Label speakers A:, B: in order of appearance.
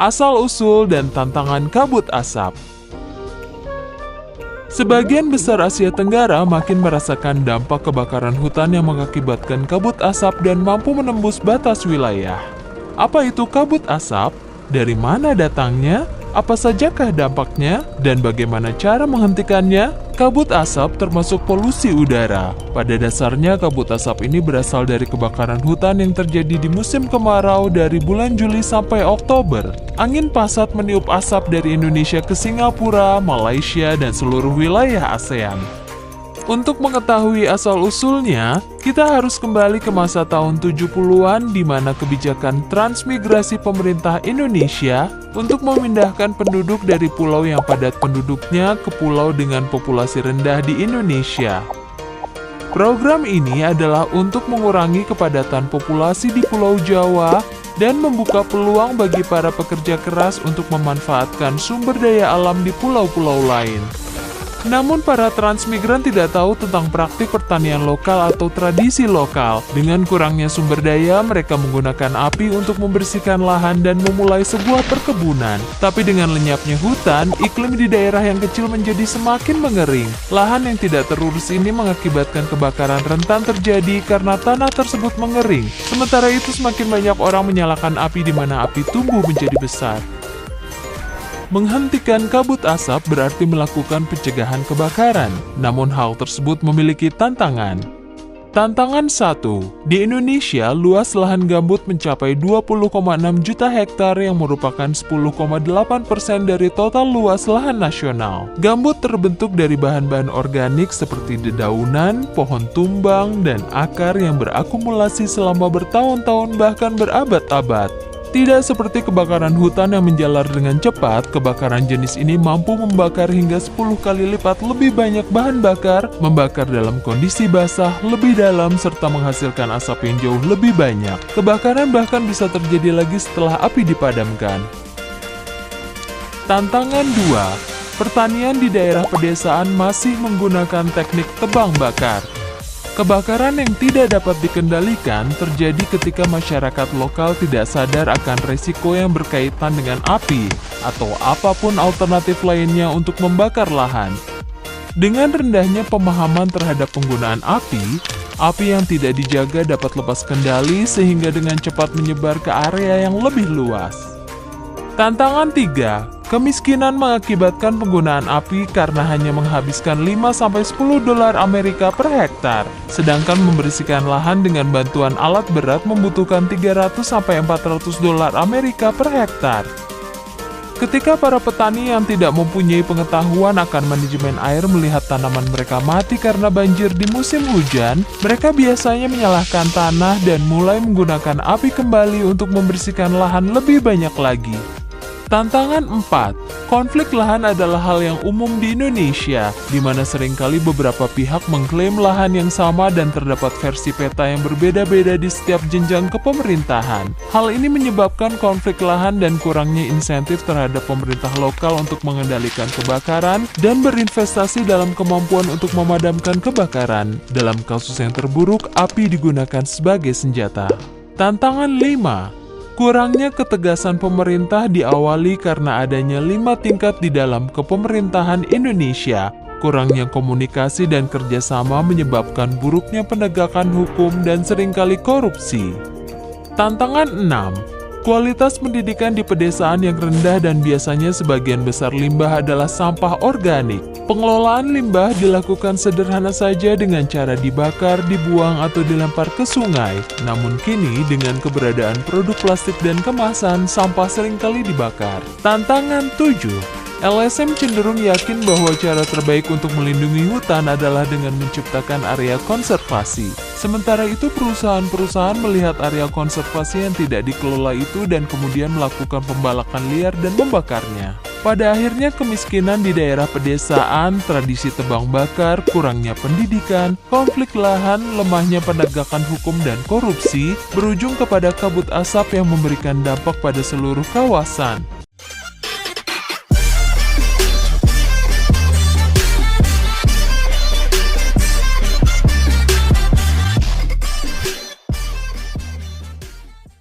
A: Asal-usul dan tantangan kabut asap. Sebagian besar Asia Tenggara makin merasakan dampak kebakaran hutan yang mengakibatkan kabut asap dan mampu menembus batas wilayah. Apa itu kabut asap? Dari mana datangnya? Apa sajakah dampaknya? Dan bagaimana cara menghentikannya? Kabut asap termasuk polusi udara. Pada dasarnya kabut asap ini berasal dari kebakaran hutan yang terjadi di musim kemarau dari bulan Juli sampai Oktober. Angin pasat meniup asap dari Indonesia ke Singapura, Malaysia, dan seluruh wilayah ASEAN. Untuk mengetahui asal-usulnya, kita harus kembali ke masa tahun 70-an di mana kebijakan transmigrasi pemerintah Indonesia untuk memindahkan penduduk dari pulau yang padat penduduknya ke pulau dengan populasi rendah di Indonesia. Program ini adalah untuk mengurangi kepadatan populasi di Pulau Jawa dan membuka peluang bagi para pekerja keras untuk memanfaatkan sumber daya alam di pulau-pulau lain. Namun para transmigran tidak tahu tentang praktik pertanian lokal atau tradisi lokal. Dengan kurangnya sumber daya, mereka menggunakan api untuk membersihkan lahan dan memulai sebuah perkebunan. Tapi dengan lenyapnya hutan, iklim di daerah yang kecil menjadi semakin mengering. Lahan yang tidak terurus ini mengakibatkan kebakaran rentan terjadi karena tanah tersebut mengering. Sementara itu semakin banyak orang menyalakan api di mana api tumbuh menjadi besar. Menghentikan kabut asap berarti melakukan pencegahan kebakaran, namun hal tersebut memiliki tantangan. Tantangan 1. Di Indonesia, luas lahan gambut mencapai 20,6 juta hektar yang merupakan 10,8% dari total luas lahan nasional. Gambut terbentuk dari bahan-bahan organik seperti dedaunan, pohon tumbang, dan akar yang berakumulasi selama bertahun-tahun bahkan berabad-abad. Tidak seperti kebakaran hutan yang menjalar dengan cepat, kebakaran jenis ini mampu membakar hingga 10 kali lipat lebih banyak bahan bakar, membakar dalam kondisi basah lebih dalam, serta menghasilkan asap yang jauh lebih banyak. Kebakaran bahkan bisa terjadi lagi setelah api dipadamkan. Tantangan 2. Pertanian di daerah pedesaan masih menggunakan teknik tebang bakar. Kebakaran yang tidak dapat dikendalikan terjadi ketika masyarakat lokal tidak sadar akan resiko yang berkaitan dengan api atau apapun alternatif lainnya untuk membakar lahan. Dengan rendahnya pemahaman terhadap penggunaan api yang tidak dijaga dapat lepas kendali sehingga dengan cepat menyebar ke area yang lebih luas. Tantangan 3. Kemiskinan mengakibatkan penggunaan api karena hanya menghabiskan 5-10 dolar Amerika per hektar, sedangkan membersihkan lahan dengan bantuan alat berat membutuhkan 300-400 dolar Amerika per hektar. Ketika para petani yang tidak mempunyai pengetahuan akan manajemen air melihat tanaman mereka mati karena banjir di musim hujan, mereka biasanya menyalahkan tanah dan mulai menggunakan api kembali untuk membersihkan lahan lebih banyak lagi. Tantangan 4. Konflik lahan adalah hal yang umum di Indonesia, di mana seringkali beberapa pihak mengklaim lahan yang sama dan terdapat versi peta yang berbeda-beda di setiap jenjang kepemerintahan. Hal ini menyebabkan konflik lahan dan kurangnya insentif terhadap pemerintah lokal untuk mengendalikan kebakaran dan berinvestasi dalam kemampuan untuk memadamkan kebakaran. Dalam kasus yang terburuk, api digunakan sebagai senjata. Tantangan 5. Kurangnya ketegasan pemerintah diawali karena adanya 5 tingkat di dalam kepemerintahan Indonesia. Kurangnya komunikasi dan kerjasama menyebabkan buruknya penegakan hukum dan seringkali korupsi. Tantangan 6. Kualitas pendidikan di pedesaan yang rendah dan biasanya sebagian besar limbah adalah sampah organik. Pengelolaan limbah dilakukan sederhana saja dengan cara dibakar, dibuang, atau dilempar ke sungai. Namun kini dengan keberadaan produk plastik dan kemasan, sampah seringkali dibakar. Tantangan 7. LSM cenderung yakin bahwa cara terbaik untuk melindungi hutan adalah dengan menciptakan area konservasi. Sementara itu perusahaan-perusahaan melihat area konservasi yang tidak dikelola itu dan kemudian melakukan pembalakan liar dan membakarnya. Pada akhirnya kemiskinan di daerah pedesaan, tradisi tebang bakar, kurangnya pendidikan, konflik lahan, lemahnya penegakan hukum dan korupsi berujung kepada kabut asap yang memberikan dampak pada seluruh kawasan.